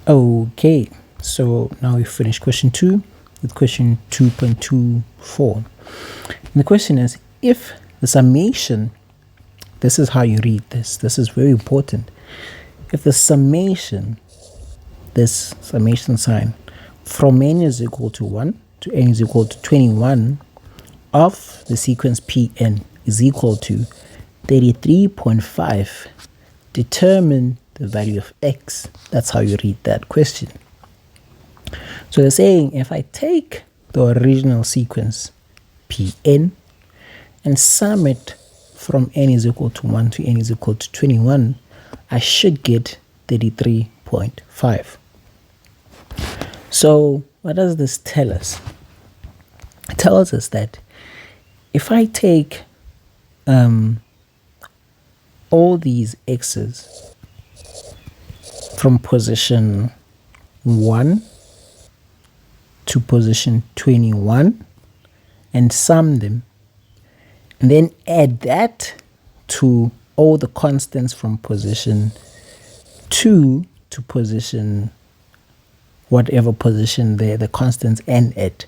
Okay, so now we finish question 2 with question 2.24. And the question is, if the summation, this is how you read this is very important. If the summation, this summation sign, from n is equal to 1 to n is equal to 21 of the sequence Pn is equal to 33.5, determine the value of x. That's how you read that question. So they're saying if I take the original sequence Pn and sum it from n is equal to 1 to n is equal to 21, I should get 33.5. So what does this tell us? It tells us that if I take all these x's from position 1 to position 21 and sum them, and then add that to all the constants from position 2 to position whatever position there the constants end at,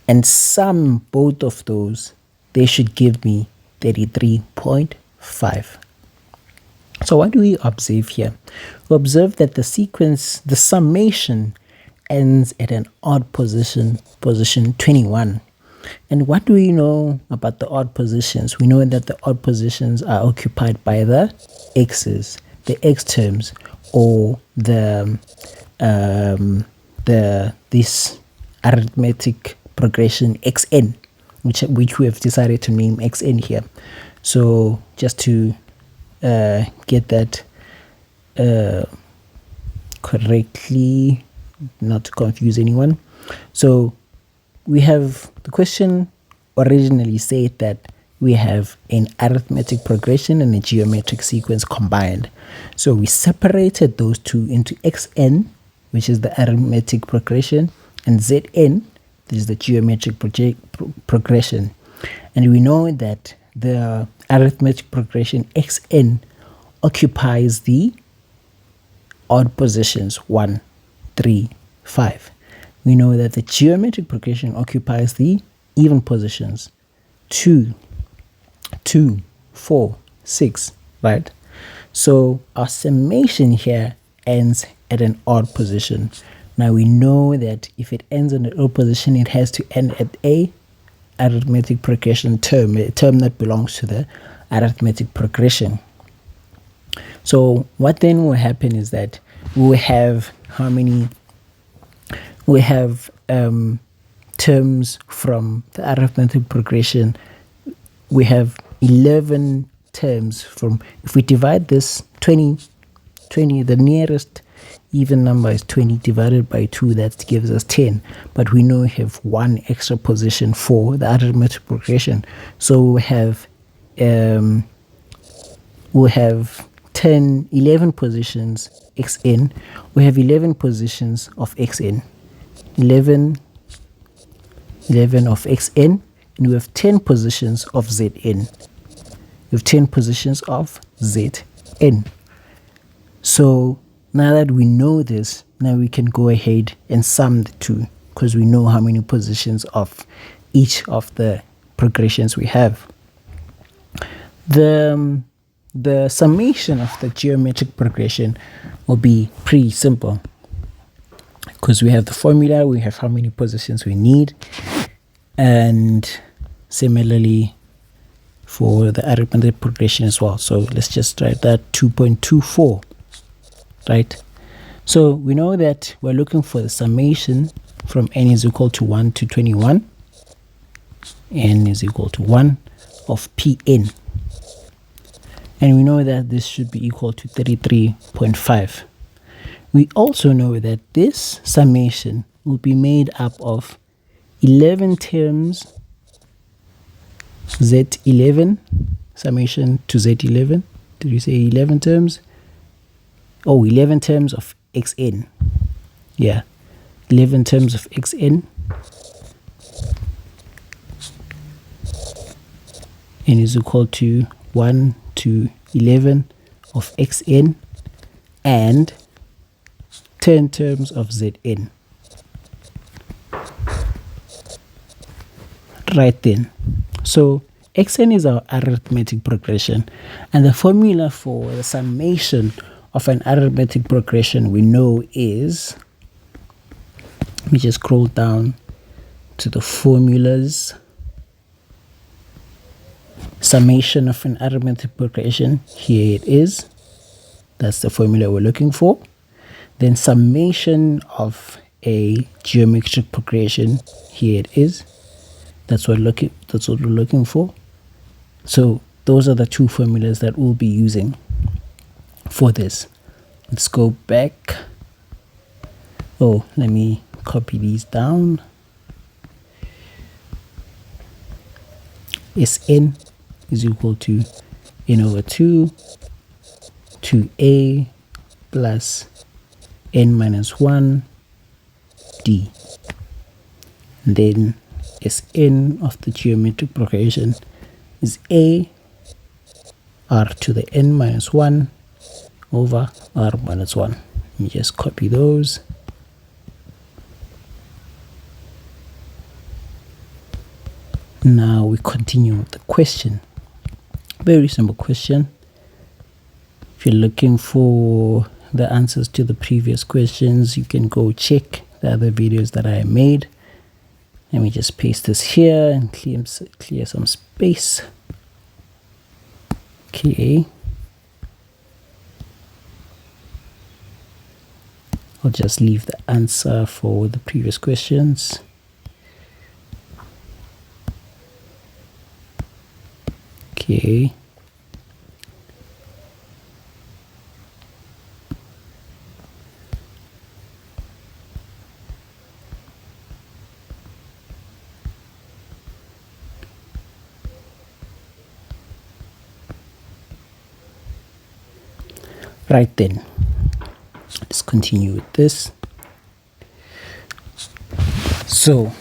and sum both of those, they should give me 33.5. So what do we observe here? We observe that the sequence, the summation, ends at an odd position, position 21. And what do we know about the odd positions? We know that the odd positions are occupied by the x's, the x terms, or this arithmetic progression xn, which we have decided to name xn here. So just to get that correctly, not to confuse anyone. So we have, the question originally said that we have an arithmetic progression and a geometric sequence combined. So we separated those two into xn, which is the arithmetic progression, and zn, this is the geometric progression. And we know that the arithmetic progression xn occupies the odd positions 1, 3, 5. We know that the geometric progression occupies the even positions 2, 2, 4, 6, right? So our summation here ends at an odd position. Now we know that if it ends in an odd position, it has to end at a arithmetic progression term, a term that belongs to the arithmetic progression. So what then will happen is that we will have how many? We have terms from the arithmetic progression. We have 11 terms from, if we divide this 20, the nearest even number is 20 divided by 2, that gives us 10. But we know we have one extra position for the arithmetic progression. So we'll have 11 positions xn. We have 11 positions of xn. 11 of xn, and we have 10 positions of zn. We have 10 positions of zn. So now that we know this, now we can go ahead and sum the two, because we know how many positions of each of the progressions we have. The summation of the geometric progression will be pretty simple, because we have the formula, we have how many positions we need, and similarly for the arithmetic progression as well. So let's just write that 2.24, right? So we know that we're looking for the summation from n is equal to 1 to 21, n is equal to 1 of Pn. And we know that this should be equal to 33.5. We also know that this summation will be made up of 11 terms, Z11, summation to Z11. Did you say 11 terms? Oh, 11 terms of xn. Yeah, 11 terms of xn. N is equal to 1 to 11 of xn, and 10 terms of Zn. Right then. So Xn is our arithmetic progression, and the formula for the summation of an arithmetic progression we know is, let me just scroll down to the formulas. Summation of an arithmetic progression, here it is. That's the formula we're looking for. Then summation of a geometric progression, here it is. That's what we're looking for. So those are the two formulas that we'll be using for this. Let's go back. Oh, let me copy these down. Sn is equal to n over 2 2a plus n minus 1 d. And then Sn of the geometric progression is a r to the n minus 1 over r minus 1. Let me just copy those. Now we continue with the question. Very simple question. If you're looking for the answers to the previous questions, you can go check the other videos that I made. Let me just paste this here and clear some space. Okay. I'll just leave the answer for the previous questions. Okay. Right then, let's continue with this. So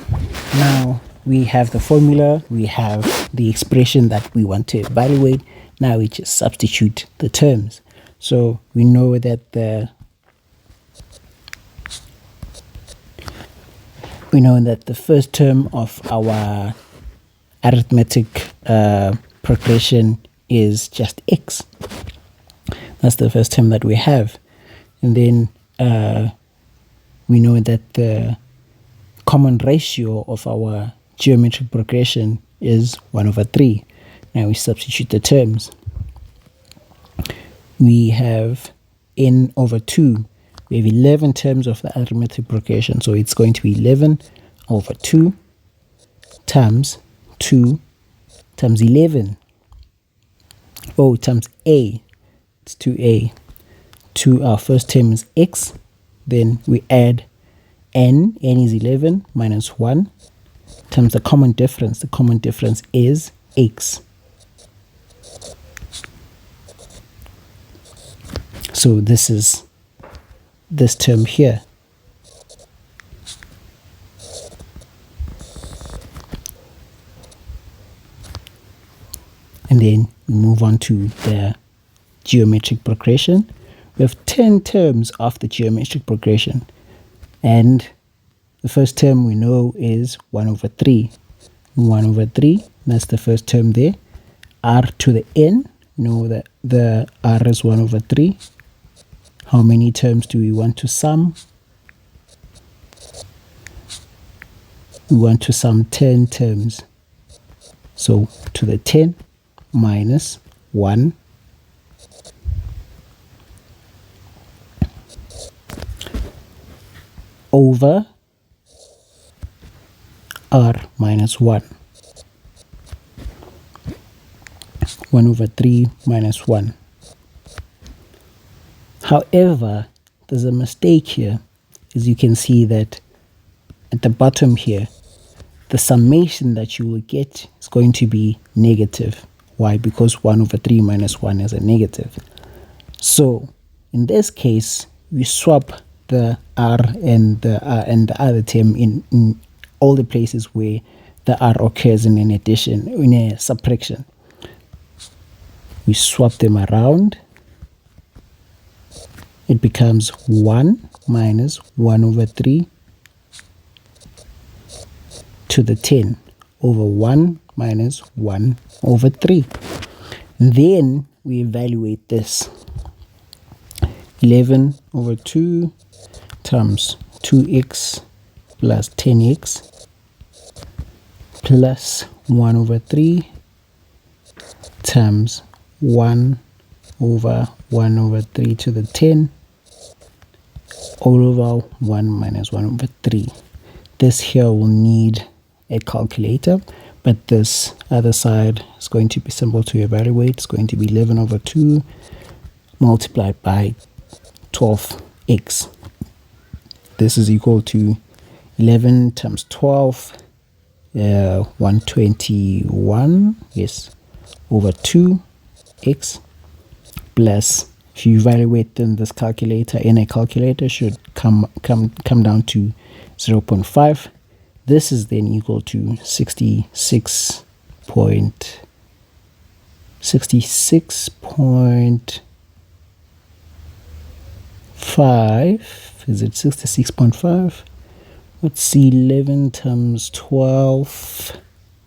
now we have the formula, we have the expression that we want to evaluate. Now we just substitute the terms. So we know that the first term of our arithmetic progression is just x. That's the first term that we have. And then we know that the common ratio of our geometric progression is 1 over 3. Now we substitute the terms. We have n over 2. We have 11 terms of the arithmetic progression. So it's going to be 11 over 2 times 2 times 11. Oh, times a. It's 2a. Our first term is x. Then we add n. N is 11 minus 1 times the common difference. The common difference is x. So this is this term here. And then we move on to the geometric progression. We have 10 terms of the geometric progression. And the first term we know is 1 over 3. 1 over 3, that's the first term there. R to the n, we know that the r is 1 over 3. How many terms do we want to sum? We want to sum 10 terms. So to the 10 minus 1 over r minus 1. 1 over 3 minus 1. However, there's a mistake here. As you can see that at the bottom here, the summation that you will get is going to be negative. Why? Because 1 over 3 minus 1 is a negative. So in this case, we swap the r and the other term in all the places where the r occurs in an addition, in a subtraction. We swap them around it becomes 1 minus 1 over 3 to the 10 over 1 minus 1 over 3. Then we evaluate this. 11 over 2 times 2x plus 10x plus 1 over 3 times 1 over 1 over 3 to the 10 all over 1 minus 1 over 3. This here will need a calculator, but this other side is going to be simple to evaluate. It's going to be 11 over 2 multiplied by 12x. This is equal to 11 times 12, 121, yes, over 2x plus, if you evaluate in this calculator, in a calculator, should come down to 0.5. This is then equal to 66.5. Is it 66.5? Let's see, 11 times 12,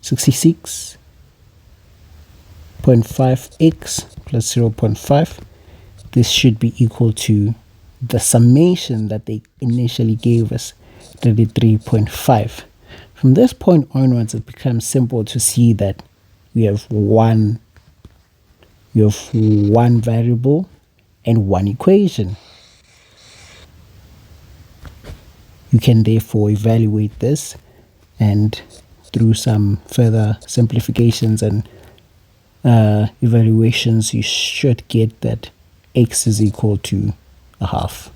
66.5x plus 0.5. This should be equal to the summation that they initially gave us, 33.5. From this point onwards, it becomes simple to see that we have one variable and one equation. You can therefore evaluate this, and through some further simplifications and evaluations, you should get that x is equal to a half.